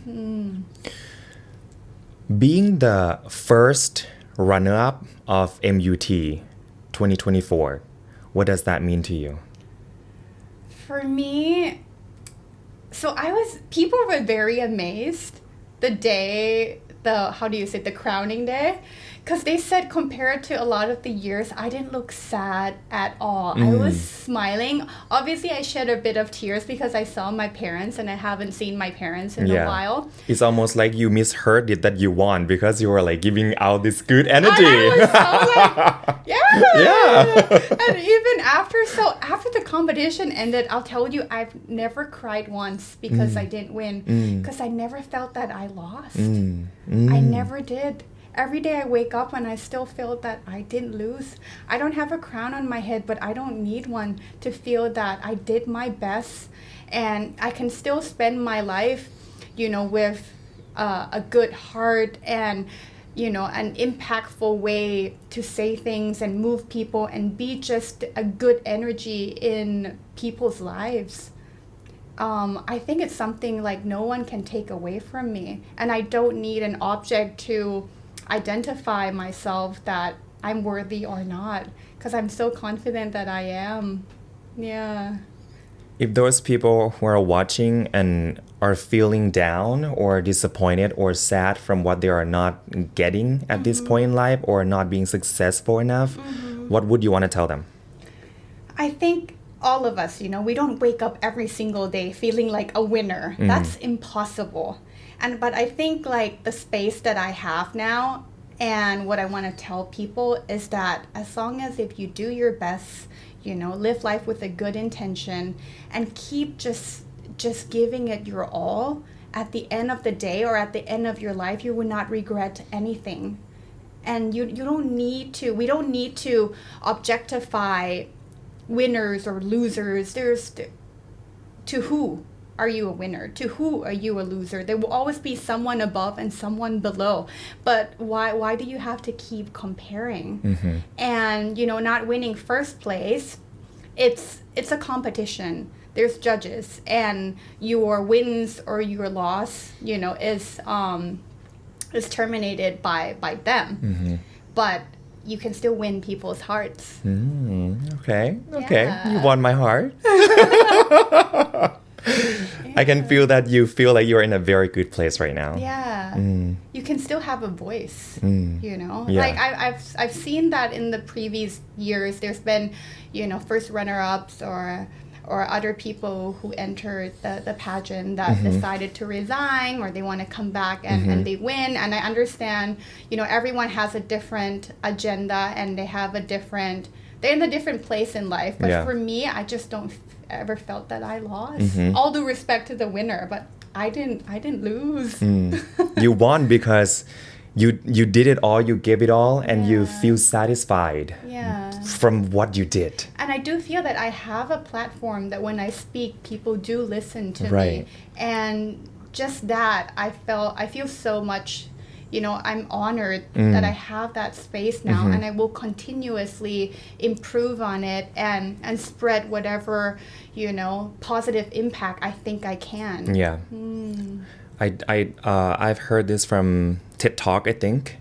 B: Being the first runner-up of MUT 2024, what does that mean to you?
A: For me, so people were very amazed the day, the crowning day, because they said compared to a lot of the years, I didn't look sad at all. I was smiling. Obviously, I shed a bit of tears because I saw my parents and I haven't seen my parents in a while.
B: It's almost like you misheard it that you won because you were like giving out this good energy.
A: And I was so like, yeah. And even after the competition ended, I'll tell you, I've never cried once because I didn't win, because I never felt that I lost. I never did. Every day I wake up and I still feel that I didn't lose. I don't have a crown on my head, but I don't need one to feel that I did my best. And I can still spend my life, with a good heart and, an impactful way to say things and move people and be just a good energy in people's lives. I think it's something like no one can take away from me. And I don't need an object to identify myself that I'm worthy or not, because I'm so confident that I am. Yeah.
B: If those people who are watching and are feeling down or disappointed or sad from what they are not getting at this point in life or not being successful enough, what would you want to tell them?
A: I think all of us, we don't wake up every single day feeling like a winner. That's impossible. But I think like the space that I have now and what I want to tell people is that as long as if you do your best, live life with a good intention and keep just giving it your all, at the end of the day or at the end of your life, you will not regret anything. And we don't need to objectify winners or losers. To who are you a winner? To who are you a loser? There will always be someone above and someone below. But why do you have to keep comparing? And, not winning first place, it's a competition. There's judges, and your wins or your loss, is terminated by them. But you can still win people's hearts.
B: Okay.
A: Yeah.
B: You won my heart. I can feel that you feel like you're in a very good place right now.
A: Yeah. You can still have a voice,
B: Yeah.
A: Like I've seen that in the previous years. There's been, first runner-ups or other people who entered the pageant that decided to resign or they want to come back and they win. And I understand, everyone has a different agenda and they're in a different place in life. But for me, I just don't ever felt that I lost. All due respect to the winner, but I didn't lose.
B: You won because you did it all, you gave it all, and you feel satisfied from what you did.
A: And I do feel that I have a platform that when I speak, people do listen to
B: Right.
A: me. And just that, I feel so much, I'm honored that I have that space now, and I will continuously improve on it and spread whatever, positive impact I think I can.
B: Yeah. I've heard this from TED Talk, I think.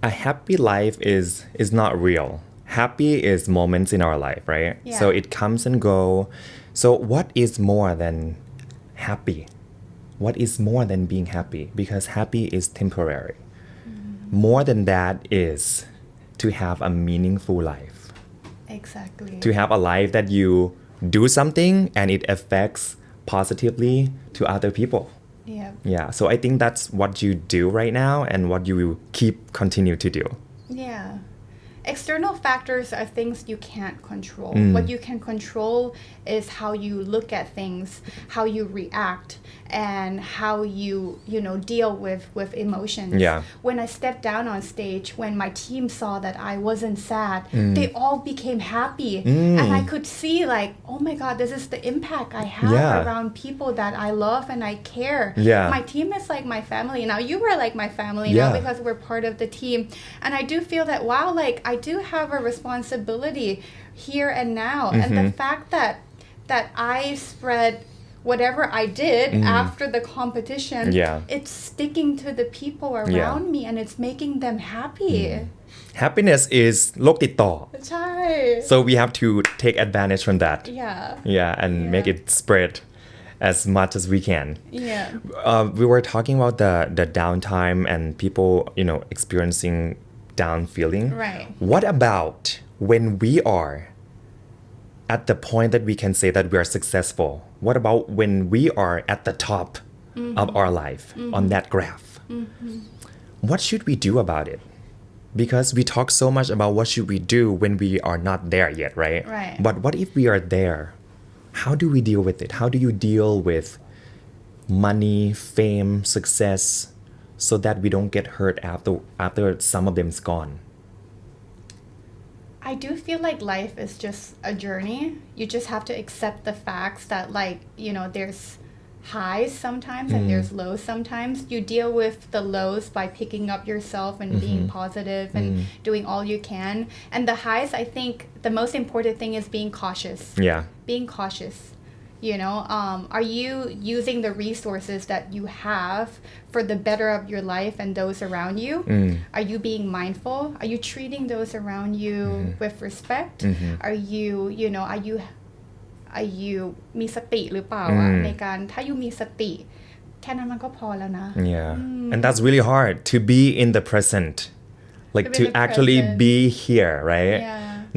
B: A happy life is not real. Happy is moments in our life, right?
A: Yeah.
B: So it comes and go. So what is more than happy? What is more than being happy? Because happy is temporary. More than that is to have a meaningful life.
A: Exactly.
B: To have a life that you do something and it affects positively to other people.
A: Yeah.
B: Yeah, so I think that's what you do right now and what you will continue to do.
A: Yeah. external factors are things you can't control. What you can control is how you look at things, how you react, and how you know deal with emotions.
B: Yeah.
A: When I stepped down on stage, when my team saw that I wasn't sad, they all became happy, and I could see like, oh my God, this is the impact I have around people that I love and I care.
B: Yeah.
A: My team is like my family now. You were like my family now because we're part of the team, and I do feel that wow, like I do have a responsibility here and now, and the fact that I spread whatever I did after the competition, it's sticking to the people around me and it's making them happy.
B: Happiness is โรคติดต่อ
A: ใช่
B: so we have to take advantage from that and make it spread as much as we can. We were talking about the downtime and people, you know, experiencing down feeling.
A: Right.
B: What about when we are at the point that we can say that we are successful? What about when we are at the top of our life on that graph? What should we do about it? Because we talk so much about what should we do when we are not there yet, right?
A: Right.
B: But what if we are there? How do we deal with it? How do you deal with money, fame, success so that we don't get hurt after some of them's gone?
A: I do feel like life is just a journey. You just have to accept the facts that like, you know, there's highs sometimes and there's lows sometimes. You deal with the lows by picking up yourself and being positive and doing all you can. And the highs, I think the most important thing is being cautious.
B: Yeah.
A: Being cautious. You know, are you using the resources that you have for the better of your life and those around you? Are you being mindful? Are you treating those around you with respect? Are you, you know, are you มีสติหรือเปล่าในการถ้าอยู่มีสติแค่นั้นมันก็พอแล้วนะ
B: and that's really hard to be in the present, like to actually be here, right?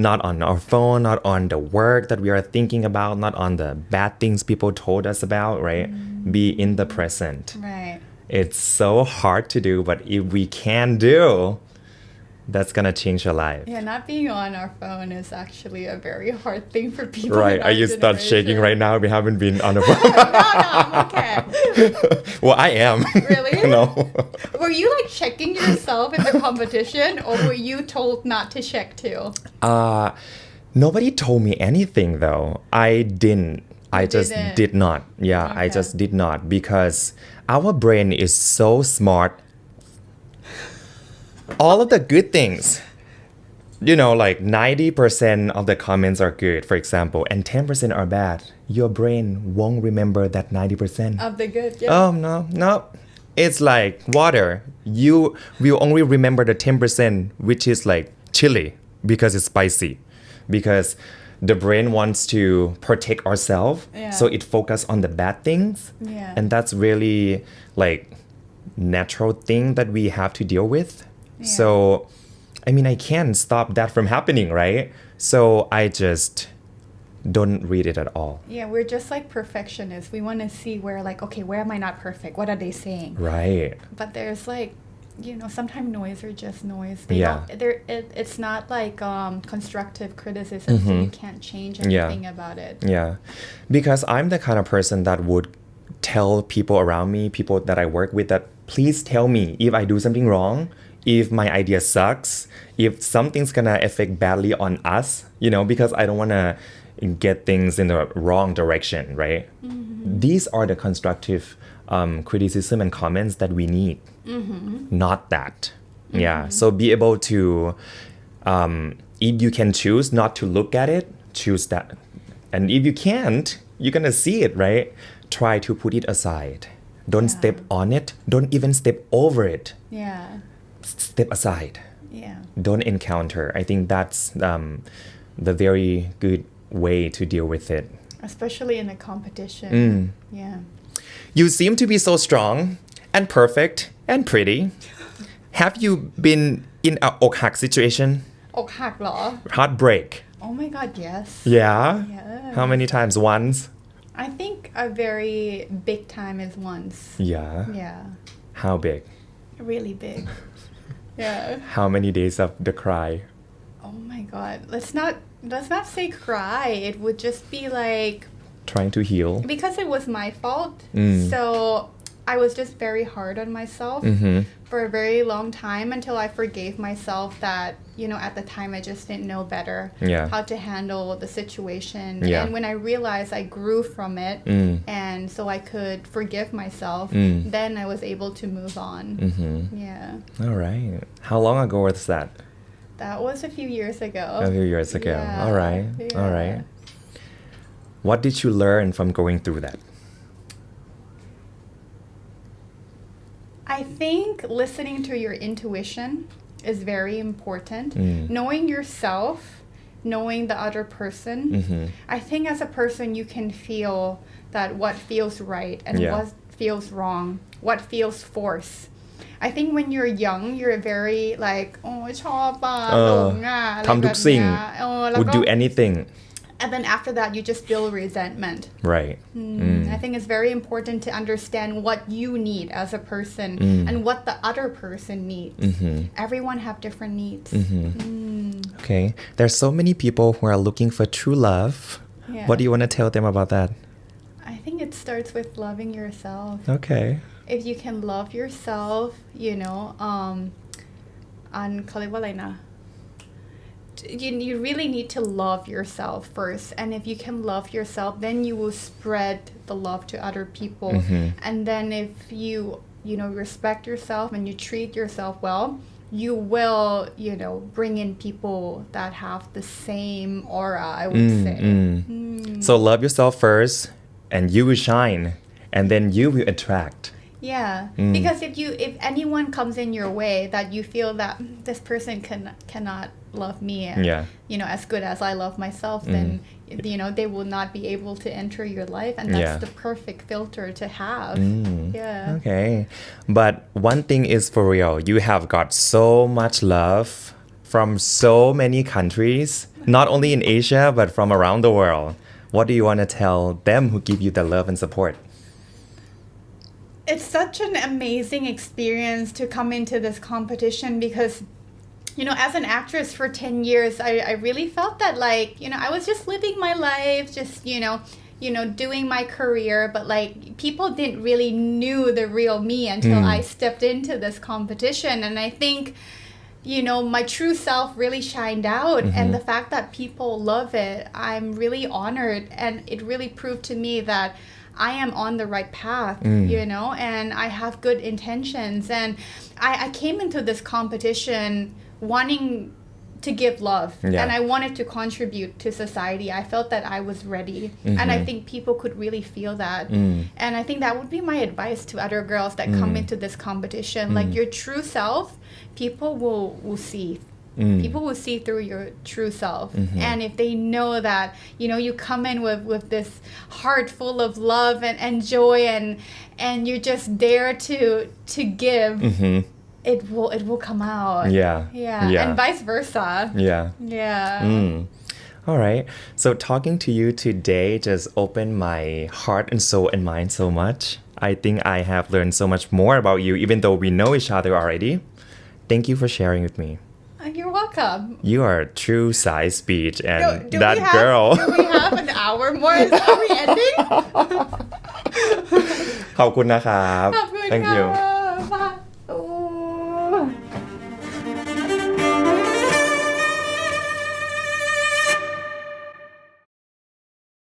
B: Not on our phone, not on the work that we are thinking about, not on the bad things people told us about, right? Be in the present.
A: Right.
B: It's so hard to do, but if we can do, that's gonna change your life.
A: Yeah, not being on our phone is actually a very hard thing for people.
B: Right. Are you start shaking right now? We haven't been on the phone.
A: No, I'm okay.
B: Well, I am.
A: Really?
B: No.
A: Were you like checking yourself in the competition, or were you told not to check too?
B: Nobody told me anything though. I didn't. I just did not. Yeah, I just did not because our brain is so smart. All of the good things, you know, like 90% of the comments are good, for example, and 10% are bad. Your brain won't remember that 90%.
A: Of the good, yeah.
B: Oh, no. It's like water. You will only remember the 10%, which is like chili because it's spicy. Because the brain wants to protect ourselves, so it focuses on the bad things. And that's really like natural thing that we have to deal with. So, I mean, I can't stop that from happening, right? So I just don't read it at all.
A: Yeah, we're just like perfectionists. We want to see where like, okay, where am I not perfect? What are they saying?
B: Right.
A: But there's like, you know, sometimes noise are just noise. It's not like constructive criticism, so you can't change anything about it.
B: Yeah, because I'm the kind of person that would tell people around me, people that I work with, that please tell me if I do something wrong, if my idea sucks, if something's gonna affect badly on us, you know, because I don't want to get things in the wrong direction, right? These are the constructive criticism and comments that we need, not that. Yeah, so be able to, if you can choose not to look at it, choose that. And if you can't, you're gonna see it, right? Try to put it aside. Don't step on it. Don't even step over it.
A: Yeah.
B: Step aside.
A: Yeah.
B: Don't encounter. I think that's the very good way to deal with it.
A: Especially in a competition. Yeah.
B: You seem to be so strong and perfect and pretty. Have you been in a อกหัก situation?
A: อกหักเหรอ
B: Heartbreak.
A: Oh my God, yes.
B: Yeah?
A: Yeah.
B: How many times? Once?
A: I think a very big time is once.
B: Yeah.
A: Yeah.
B: How big?
A: Really big. Yeah.
B: How many days of the cry?
A: my god, let's not say cry. It would just be like
B: trying to heal
A: because it was my fault. So I was just very hard on myself for a very long time until I forgave myself that, at the time I just didn't know better how to handle the situation. And when I realized I grew from it and so I could forgive myself, then I was able to move on. Yeah.
B: All right. How long ago was that?
A: That was a few years ago.
B: A few years ago.
A: Yeah.
B: All right.
A: Yeah.
B: All right. What did you learn from going through that?
A: I think listening to your intuition is very important. Knowing yourself, knowing the other person. I think as a person you can feel that what feels right and what feels wrong, what feels forced. I think when you're young, you're very like, ชอบอ่ะหลงอ่ะ
B: ทำทุกสิ่ง
A: แล้วก็
B: would do anything.
A: And then after that, you just feel resentment.
B: Right.
A: I think it's very important to understand what you need as a person and what the other person needs. Everyone have different needs.
B: Okay. There's so many people who are looking for true love.
A: Yeah.
B: What do you want to tell them about that?
A: I think it starts with loving yourself.
B: Okay.
A: If you can love yourself, เขาเรียกว่าอะไรนะ You really need to love yourself first, and if you can love yourself, then you will spread the love to other people. And then if you respect yourself and you treat yourself well, you will bring in people that have the same aura, I would say.
B: So love yourself first and you will shine, and then you will attract.
A: Yeah, because if anyone comes in your way that you feel that this person cannot love me, as good as I love myself, then they will not be able to enter your life, and that's the perfect filter to have. Yeah.
B: Okay, but one thing is for real, you have got so much love from so many countries, not only in Asia but from around the world. What do you want to tell them who give you the love and support?
A: It's such an amazing experience to come into this competition because, as an actress for 10 years, I really felt that I was just living my life, just, doing my career, but people didn't really knew the real me until I stepped into this competition. And I think, my true self really shined out, and the fact that people love it, I'm really honored, and it really proved to me that I am on the right path, and I have good intentions. And I came into this competition wanting to give love, and I wanted to contribute to society. I felt that I was ready, and I think people could really feel that. And I think that would be my advice to other girls that come into this competition. Your true self, people will see. People will see through your true self. And if they know that, you come in with this heart full of love and joy, and you're just there to give, it will come out. Yeah. And vice versa.
B: All right. So talking to you today just opened my heart and soul and mind so much. I think I have learned so much more about you, even though we know each other already. Thank you for sharing with me.
A: You're welcome.
B: You are a true SAISPEECH, and
A: do
B: that girl.
A: Do we have an hour more? Are we ending?
B: ขอบคุณนะครับ
A: ขอบคุณ
B: Thank you.
A: ค่ะ